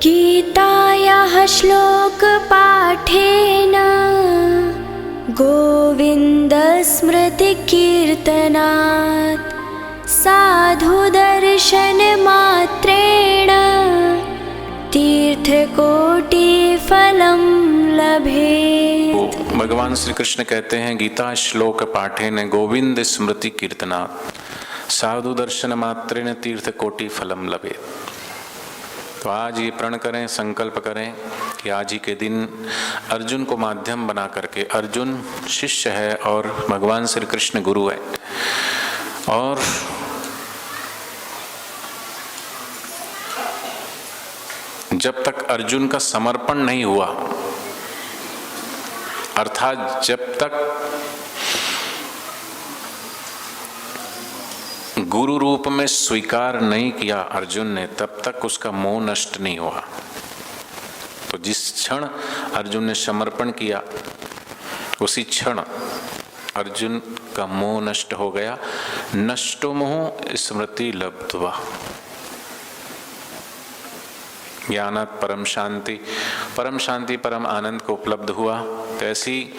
गीतायाः श्लोकपाठेन गोविन्दस्मृतिकीर्तनात् साधुदर्शनमात्रेण तीर्थकोटिफलं लभेत्। भगवान श्री कृष्ण कहते हैं गीता श्लोक पाठेन गोविंद स्मृति कीर्तनात् साधु दर्शन मात्रेण तीर्थ कोटि फलम लभेत्। तो आज ये प्रण करें, संकल्प करें कि आज ही के दिन अर्जुन को माध्यम बना करके, अर्जुन शिष्य है और भगवान श्री कृष्ण गुरु है, और जब तक अर्जुन का समर्पण नहीं हुआ, अर्थात जब तक गुरु रूप में स्वीकार नहीं किया अर्जुन ने, तब तक उसका मोह नष्ट नहीं हुआ। तो जिस क्षण अर्जुन ने समर्पण किया, उसी क्षण अर्जुन का मोह नष्ट हो गया। नष्टो मोह स्मृति लब्ध्वा ज्ञानात् परम शांति, परम शांति परम आनंद को उपलब्ध हुआ। तो ऐसी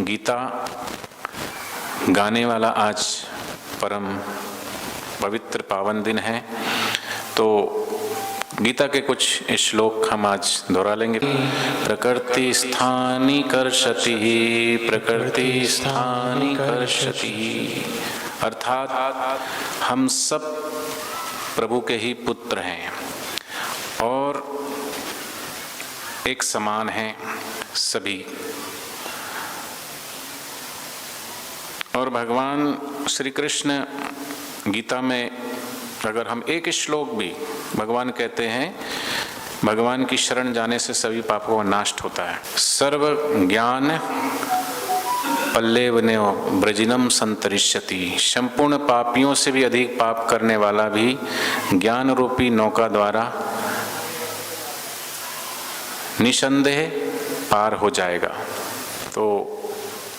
गीता गाने वाला आज परम पवित्र पावन दिन है। तो गीता के कुछ श्लोक हम आज दोहरा लेंगे। प्रकृति स्थानी कर्षति, प्रकृति स्थानी कर्षति, अर्थात हम सब प्रभु के ही पुत्र हैं और एक समान हैं सभी। और भगवान श्री कृष्ण गीता में अगर हम एक श्लोक भी, भगवान कहते हैं भगवान की शरण जाने से सभी पापों का नाश होता है। सर्व ज्ञान पल्लेवनेव ब्रजिनम संतरिष्यति, संपूर्ण पापियों से भी अधिक पाप करने वाला भी ज्ञान रूपी नौका द्वारा निसंदेह पार हो जाएगा। तो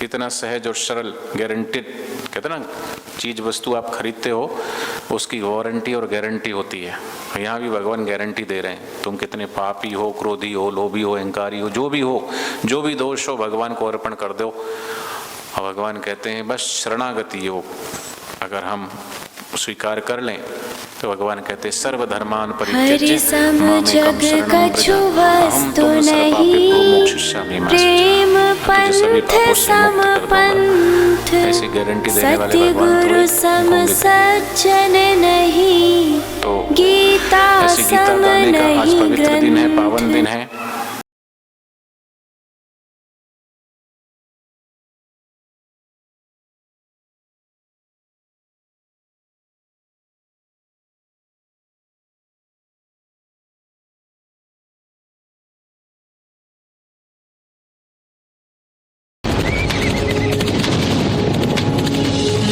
इतना सहज और सरल, गारंटेड, कहते ना चीज वस्तु आप खरीदते हो उसकी वारंटी और गारंटी होती है। यहाँ भी भगवान गारंटी दे रहे हैं, तुम कितने पापी हो, क्रोधी हो, लोभी हो, अहंकारी हो, जो भी हो, जो भी दोष हो, भगवान को अर्पण कर दो। और भगवान कहते हैं बस शरणागति योग अगर हम स्वीकार कर लें तो भगवान कहते हैं सर्वधर्मान परित्यज्य मामेकं शरणं वस्तु नहीं, प्रेम पंथ समपंथ, सतगुरु सम सज्जन नहीं, गीता सम नहीं ग्रंथ। पावन दिन है।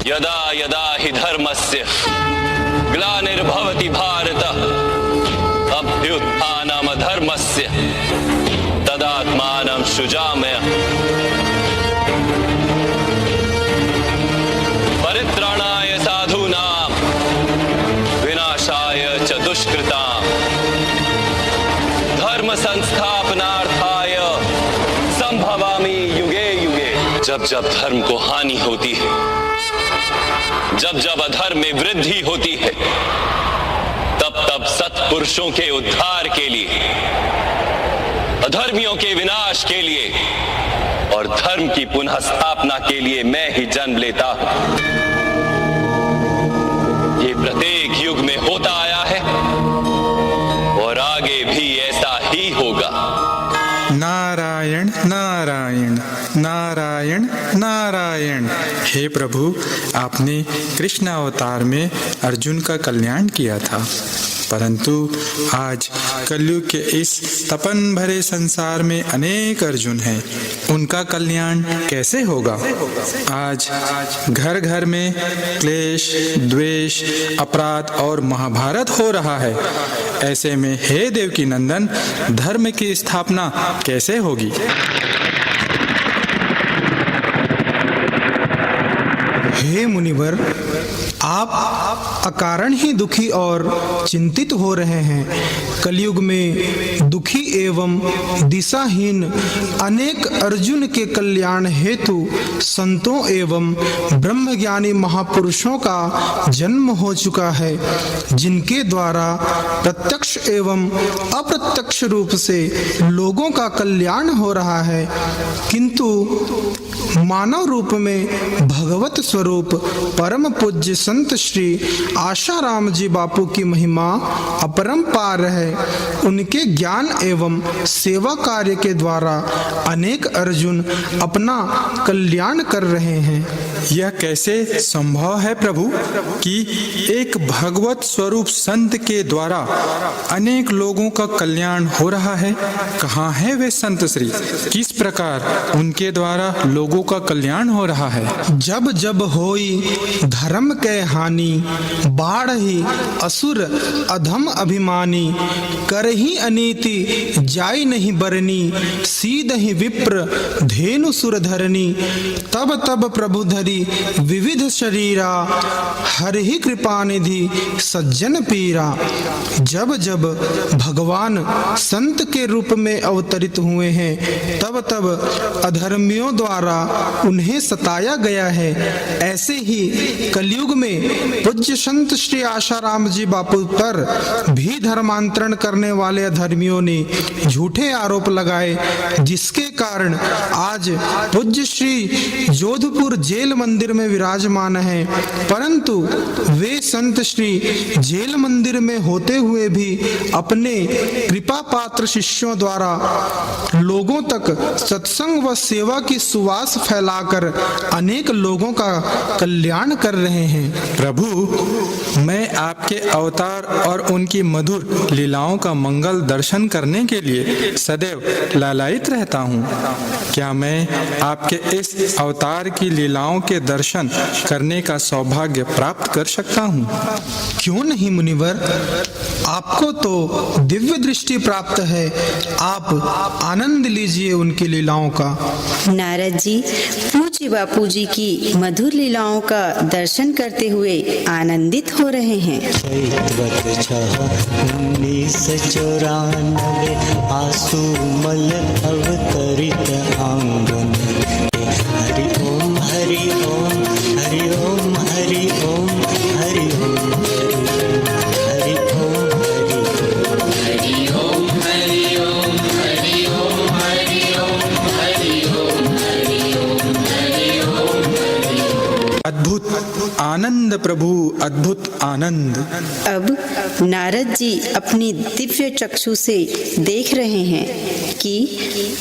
यदा यदा हि धर्मस्य ग्लानिर्भवति भारत अभ्युत्थानम् अधर्मस्य तदात्मानं सृजाम्यहम् परित्राणाय साधूनां विनाशाय च दुष्कृतां धर्म संस्थापनार्थाय संभवामि युगे युगे। जब जब धर्म को हानि होती है, जब जब अधर्म में वृद्धि होती है, तब तब सत्पुरुषों के उद्धार के लिए, अधर्मियों के विनाश के लिए और धर्म की पुनः स्थापना के लिए मैं ही जन्म लेता हूं। ये प्रत्येक युग में होता आया है और आगे भी ऐसा ही होगा। नारायण नारायण नारायण नारायण। हे प्रभु, आपने कृष्ण अवतार में अर्जुन का कल्याण किया था, परंतु आज कलयुग के इस तपन भरे संसार में अनेक अर्जुन हैं, उनका कल्याण कैसे होगा? आज घर घर में क्लेश, द्वेष, अपराध और महाभारत हो रहा है। ऐसे में हे देवकी नंदन, धर्म की स्थापना कैसे होगी? हे मुनिवर, आप अकारण ही दुखी और चिंतित हो रहे हैं। कलयुग में दुखी एवं दिशाहीन अनेक अर्जुन के कल्याण हेतु संतों एवं ब्रह्मज्ञानी महापुरुषों का जन्म हो चुका है, जिनके द्वारा प्रत्यक्ष एवं अप्रत्यक्ष रूप से लोगों का कल्याण हो रहा है। किंतु मानव रूप में भगवत स्वरूप परम पूज्य संत श्री आशाराम जी बापू की महिमा अपरंपार है। उनके ज्ञान एवं सेवा कार्य के द्वारा अनेक अर्जुन अपना कल्याण कर रहे हैं। यह कैसे संभव है प्रभु कि एक भगवत स्वरूप संत के द्वारा अनेक लोगों का कल्याण हो रहा है? कहाँ है वे संत श्री? किस प्रकार उनके द्वारा लोगों का कल्याण हो रहा है? जब जब होई धर्म के हानि, बाढ़ ही असुर अधम अभिमानी, करही अनीति जाई नहीं बरनी, सीध ही विप्र धेनु सुर धरनी, तब तब प्रभु धरी विविध शरीरा, हर ही कृपा निधि सज्जन पीरा। जब जब भगवान संत के रूप में अवतरित हुए हैं, तब तब अधर्मियों द्वारा उन्हें सताया गया है। ऐसे ही कलयुग में पूज्य संत श्री आशाराम जी बापू पर भी धर्मांतरण करने वाले अधर्मियों ने झूठे आरोप लगाए, जिसके कारण आज पूज्य श्री जोधपुर जेल मंदिर में विराजमान है। परंतु वे संत श्री जेल मंदिर में होते हुए भी अपने कृपा पात्र शिष्यों द्वारा लोगों तक सत्संग व सेवा की सुवास फैलाकर अनेक लोगों का कल्याण कर रहे हैं। प्रभु, मैं आपके अवतार और उनकी मधुर लीलाओं का मंगल दर्शन करने के लिए सदैव लालायित रहता हूँ। क्या मैं आपके इस अवतार की लीलाओं के दर्शन करने का सौभाग्य प्राप्त कर सकता हूँ? क्यों नहीं मुनिवर, आपको तो दिव्य दृष्टि प्राप्त है। आप आनंद लीजिए उनकी लीलाओं का। नारद जी पूज्य बापू जी की मधुर लीलाओं का दर्शन करते हुए आनंदित हो रहे हैं। 1994 आसुमल अवतरित आंगन, हरि ओम हरि ओम हरि ओम हरि ओम हरि ओम हरि ओम हरि ओम हरि ओम हरि ओम हरि ओम हरि ओम हरि ओम हरि ओम हरि ओम। अद्भुत आनंद प्रभु, अद्भुत आनंद। अब नारद जी अपनी दिव्य चक्षु से देख रहे हैं कि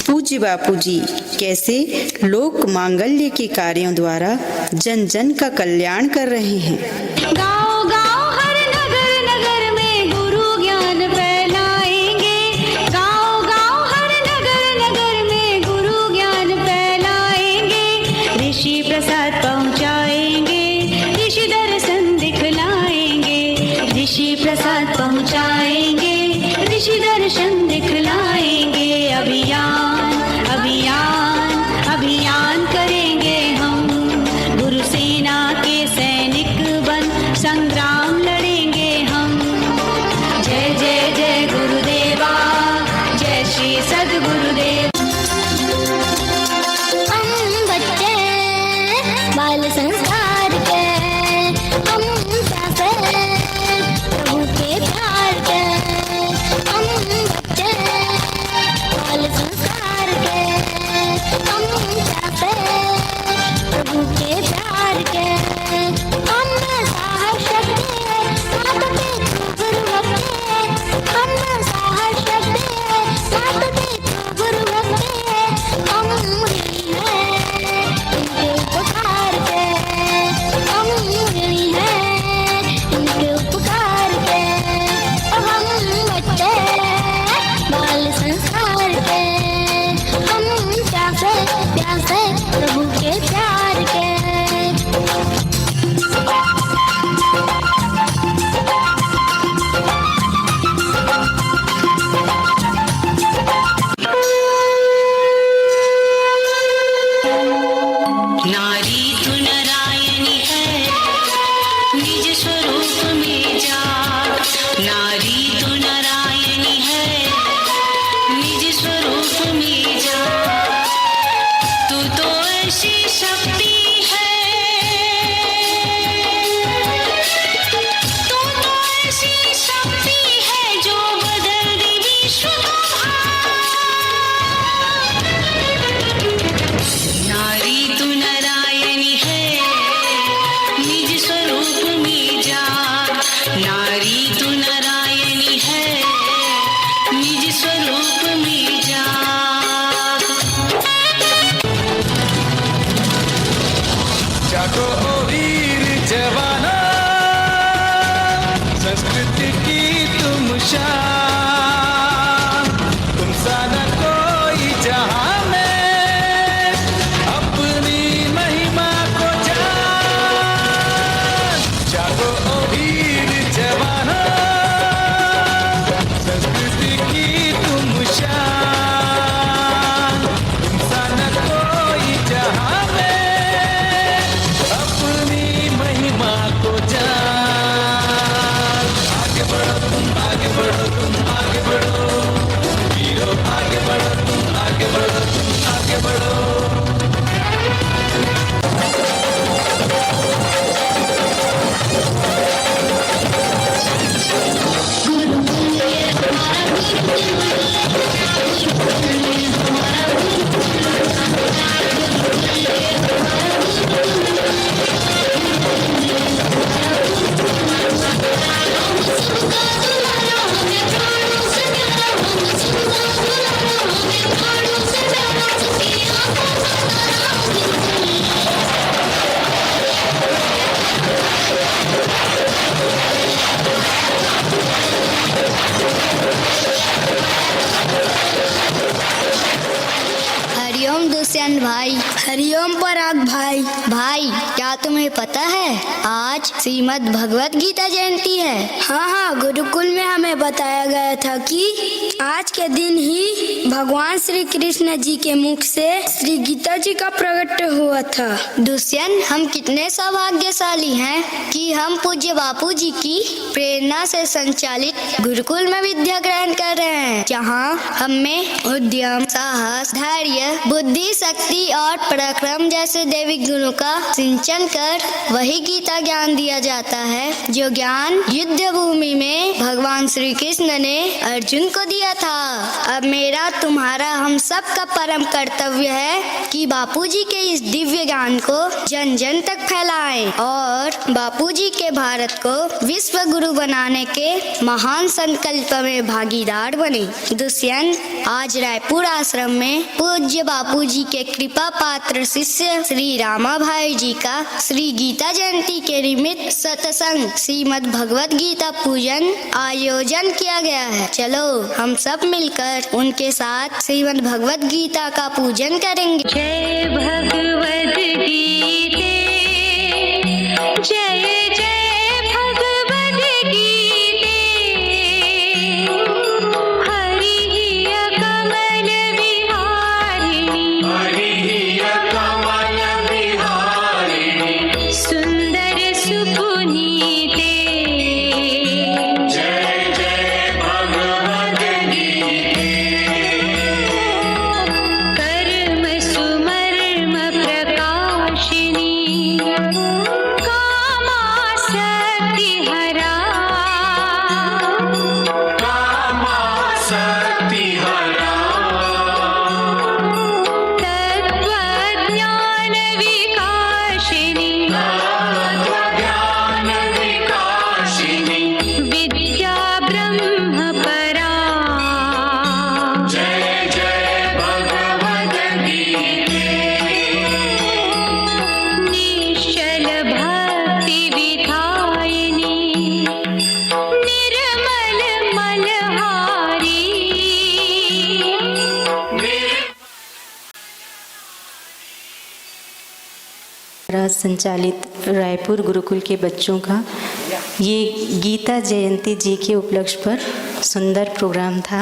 पूज्य बापू जी कैसे लोक मांगल्य के कार्यों द्वारा जन जन का कल्याण कर रहे हैं। गाँव गाँव हर नगर नगर में गुरु ज्ञान फैलाएंगे, गाँव गाँव हर नगर नगर में गुरु ज्ञान फैलाएंगे, ऋषि प्रसाद पहुँचाएंगे, ऋषि दर्शन दिखलाएंगे, ऋषि प्रसाद पहुँचाएंगे, ऋषि दर्शन दिखलाएंगे। अभियान अभियान अभियान करेंगे हम, गुरु सेना के सैनिक बन संग्राम लड़ेंगे हम। जय जय जय गुरुदेवा, जय श्री सद्गुरुदेव। हम बच्चे बाल संस्कार के, हम प्यासे प्रभु के प्यार के, हम बच्चे निज स्वरूप में जाग। जागो ओ वीर जवाना, संस्कृति की तुम शान, तुम सा न कोई जहां में अपनी महिमा को जान। जागो ओ वीर जवाना, संस्कृति की तुम शान, तुम सा न कोई जहां में अपनी महिमा को जान। आगे बढ़ो तुम, आगे बढ़ो तुम, आगे बढ़ो वीरो, आगे बढ़ो तुम, आगे बढ़ो तुम, आगे बढ़ो। हरिओम दुष्यंत भाई। हरिओम पराग भाई। भाई क्या तुम्हें पता है आज श्रीमद् भगवत गीता जयंती है? हाँ, गुरुकुल में हमें बताया गया था कि आज के दिन ही भगवान श्री कृष्ण जी के मुख से श्री गीता जी का प्रकट हुआ था। दुष्यंत, हम कितने सौभाग्यशाली हैं कि हम पूज्य बापू जी की प्रेरणा से संचालित गुरुकुल में विद्या ग्रहण कर रहे हैं, जहाँ हमें उद्यम, साहस, धैर्य, बुद्धि, शक्ति और पराक्रम जैसे दैविक गुणों का सिंचन कर वही गीता ज्ञान दिया जाता है जो ज्ञान युद्ध भूमि में भगवान श्री कृष्ण ने अर्जुन को दिया था। अब मेरा, तुम्हारा, हम सब का परम कर्तव्य है कि बापूजी के इस दिव्य ज्ञान को जन जन तक फैलाएं और बापूजी के भारत को विश्व गुरु बनाने के महान संकल्प में भागीदार बने। दुष्यंत, आज रायपुर आश्रम में पूज्य बापूजी के कृपा पात्र शिष्य श्री रामा भाई जी का श्री गीता जयंती के निमित्त सत्संग श्रीमद् भगवत गीता पूजन आयोजन किया गया है। चलो हम सब मिलकर उनके साथ श्रीमद् भगवत गीता का पूजन करेंगे। जय भगवद गीते, जय जय भगवद गीते, हरि कमल विहारिणी, सुंदर सुपुनीते। कर्म सुमर्म प्रकाशिनी, कामासक्ति हरा, तत्वज्ञान विकाशिनी, विद्या ब्रह्म परा। निश्चल भक्ति विधायिनी, निर्मल मनहारी। द्वारा संचालित रायपुर गुरुकुल के बच्चों का ये गीता जयंती जी के उपलक्ष्य पर सुंदर प्रोग्राम था।